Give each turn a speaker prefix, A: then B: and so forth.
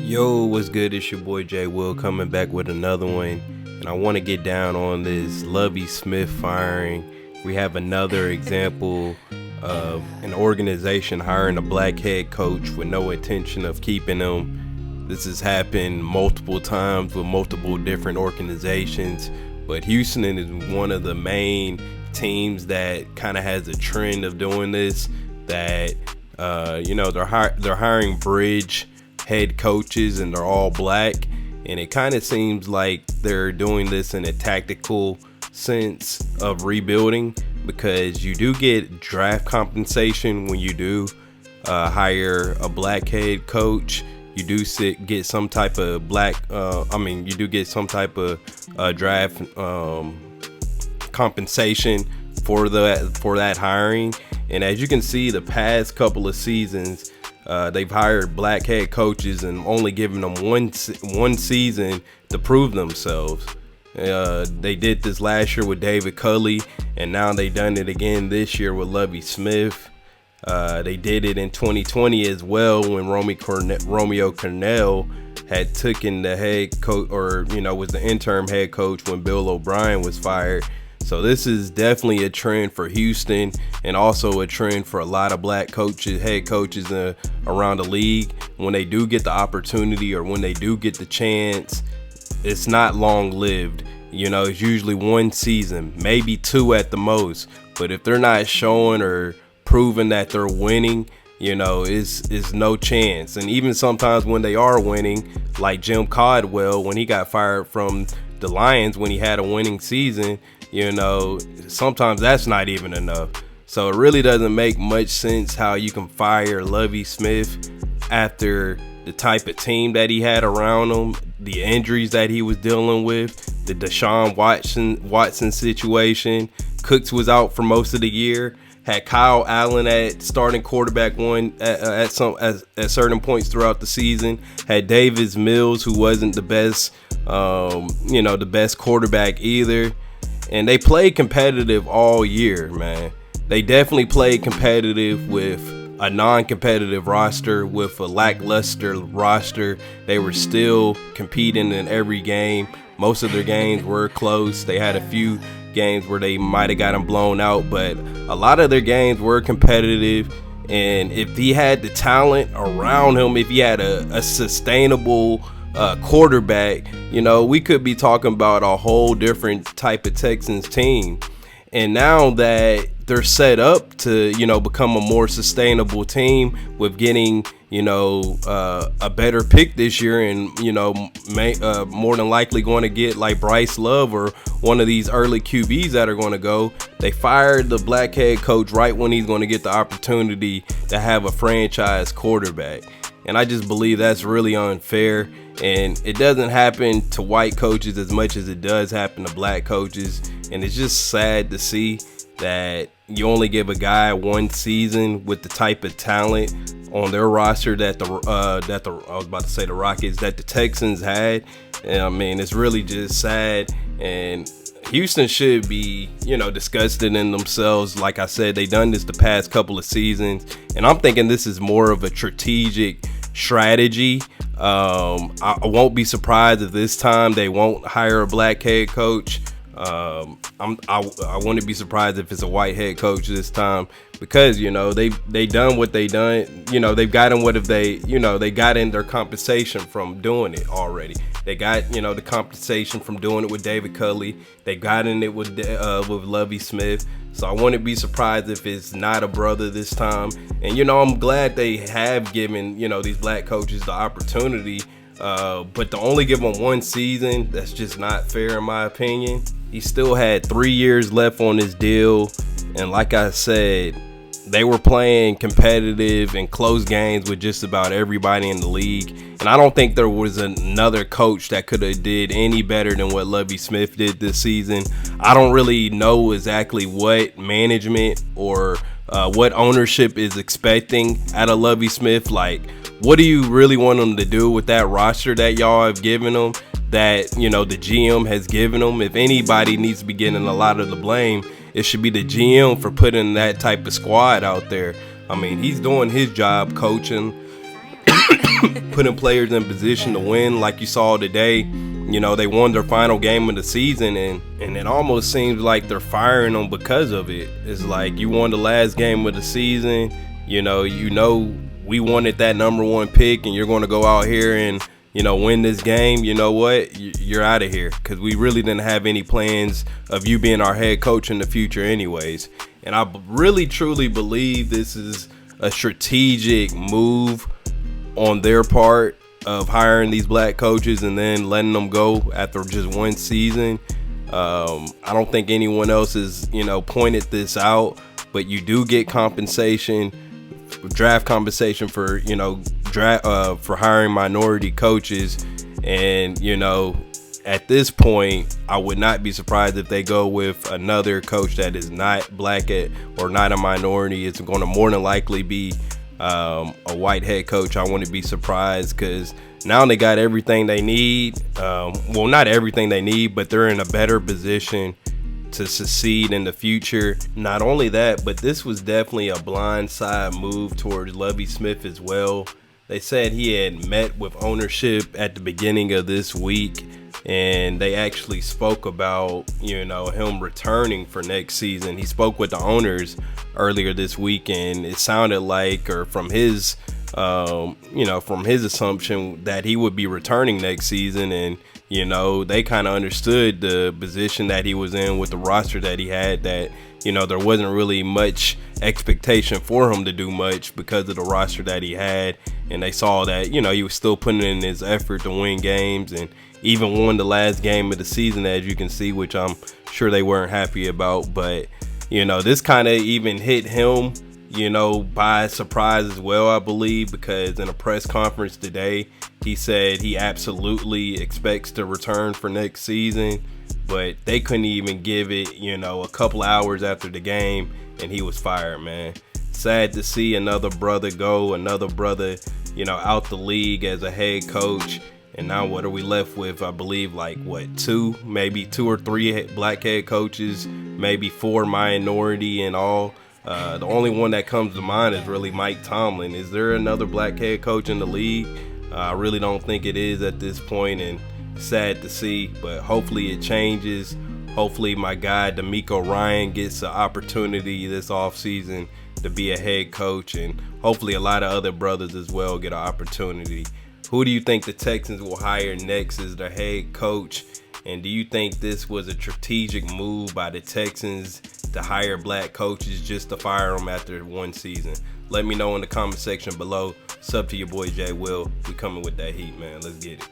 A: Yo, what's good? It's your boy Jay Will coming back with another one. And I want to get down on this Lovie Smith firing. We have another example of an organization hiring a black head coach with no intention of keeping him. This has happened multiple times with multiple different organizations. But Houston is one of the main teams that kind of has a trend of doing this. That, they're hiring bridge head coaches and they're all black, and it kind of seems like they're doing this in a tactical sense of rebuilding, because you do get draft compensation when you do hire a black head coach. You do get some type of you do get some type of draft compensation for that hiring. And as you can see, the past couple of seasons, they've hired black head coaches and only given them one season to prove themselves. They did this last year with David Culley, and now they done it again this year with Lovie Smith. They did it in 2020 as well when Romeo Cornell had taken the head coach, or was the interim head coach when Bill O'Brien was fired. So this is definitely a trend for Houston, and also a trend for a lot of black coaches, head coaches around the league. When they do get the opportunity, or when they do get the chance, it's not long lived. It's usually one season, maybe two at the most. But if they're not showing or proving that they're winning, it's no chance. And even sometimes when they are winning, like Jim Caldwell, when he got fired from the Lions when he had a winning season, sometimes that's not even enough. So it really doesn't make much sense how you can fire Lovie Smith after the type of team that he had around him, the injuries that he was dealing with, the Deshaun Watson situation. Cooks was out for most of the year. Had Kyle Allen at starting quarterback at certain points throughout the season. Had Davis Mills, who wasn't the best, the best quarterback either. And they played competitive all year, man. They definitely played competitive with a non-competitive roster, with a lackluster roster. They were still competing in every game. Most of their games were close. They had a few games where they might have gotten blown out, but a lot of their games were competitive. And if he had the talent around him, if he had a sustainable quarterback, we could be talking about a whole different type of Texans team. And now that they're set up to, become a more sustainable team with getting, a better pick this year, and, more than likely going to get like Bryce Love or one of these early QBs that are going to go. They fired the black head coach right when he's going to get the opportunity to have a franchise quarterback. And I just believe that's really unfair. And it doesn't happen to white coaches as much as it does happen to black coaches. And it's just sad to see that you only give a guy one season with the type of talent on their roster that the Rockets, that the Texans had. And I mean, it's really just sad. And Houston should be, disgusted in themselves. Like I said, they done this the past couple of seasons, and I'm thinking this is more of a strategic strategy. I won't be surprised if this time they won't hire a black head coach. I wouldn't be surprised if it's a white head coach this time, because they done what they done. They've gotten they got in their compensation from doing it already. They got the compensation from doing it with David Culley. They got in it with Lovie Smith. So I wouldn't be surprised if it's not a brother this time. And I'm glad they have given these black coaches the opportunity. But to only give him one season, that's just not fair in my opinion. He still had 3 years left on his deal, and like I said, they were playing competitive and close games with just about everybody in the league. And I don't think there was another coach that could have did any better than what Lovie Smith did this season. I don't really know exactly what management or what ownership is expecting out of Lovie Smith. Like, what do you really want him to do with that roster that y'all have given him, that the GM has given him? If anybody needs to be getting a lot of the blame, it should be the GM for putting that type of squad out there. I mean, he's doing his job coaching, putting players in position to win, like you saw today. You know, they won their final game of the season, and it almost seems like they're firing them because of it. It's like, you won the last game of the season. You know, we wanted that number one pick, and you're going to go out here and, you know, win this game. You know what? You're out of here, because we really didn't have any plans of you being our head coach in the future anyways. And I really, truly believe this is a strategic move on their part of hiring these black coaches and then letting them go after just one season. I don't think anyone else has, you know, pointed this out, but you do get compensation, draft compensation for, you know, for hiring minority coaches. And, you know, at this point, I would not be surprised if they go with another coach that is not black or not a minority. It's going to more than likely be a white head coach. I wouldn't be surprised, because now they got everything they need. Well, not everything they need, but they're in a better position to succeed in the future. Not only that, but this was definitely a blindside move towards Lovie Smith as well. They said he had met with ownership at the beginning of this week, and they actually spoke about, you know, him returning for next season. He spoke with the owners earlier this week, and it sounded like, or from his from his assumption, that he would be returning next season. And, you know, they kind of understood the position that he was in with the roster that he had, that, you know, there wasn't really much expectation for him to do much because of the roster that he had. And they saw that, you know, he was still putting in his effort to win games, and even won the last game of the season, as you can see, which I'm sure they weren't happy about. But, you know, this kind of even hit him, you know, by surprise as well, I believe, because in a press conference today, he said he absolutely expects to return for next season, but they couldn't even give it, you know, a couple hours after the game, and he was fired, man. Sad to see another brother go, another brother, you know, out the league as a head coach. And now what are we left with? I believe maybe two or three black head coaches, maybe 4 minority in all. The only one that comes to mind is really Mike Tomlin. Is there another black head coach in the league? I really don't think it is at this point, and sad to see, but hopefully it changes. Hopefully my guy DeMeco Ryan gets an opportunity this offseason to be a head coach, and hopefully a lot of other brothers as well get an opportunity. Who do you think the Texans will hire next as their head coach? And do you think this was a strategic move by the Texans to hire black coaches just to fire them after one season? Let me know in the comment section below. It's up to your boy Jay Will. We coming with that heat, man. Let's get it.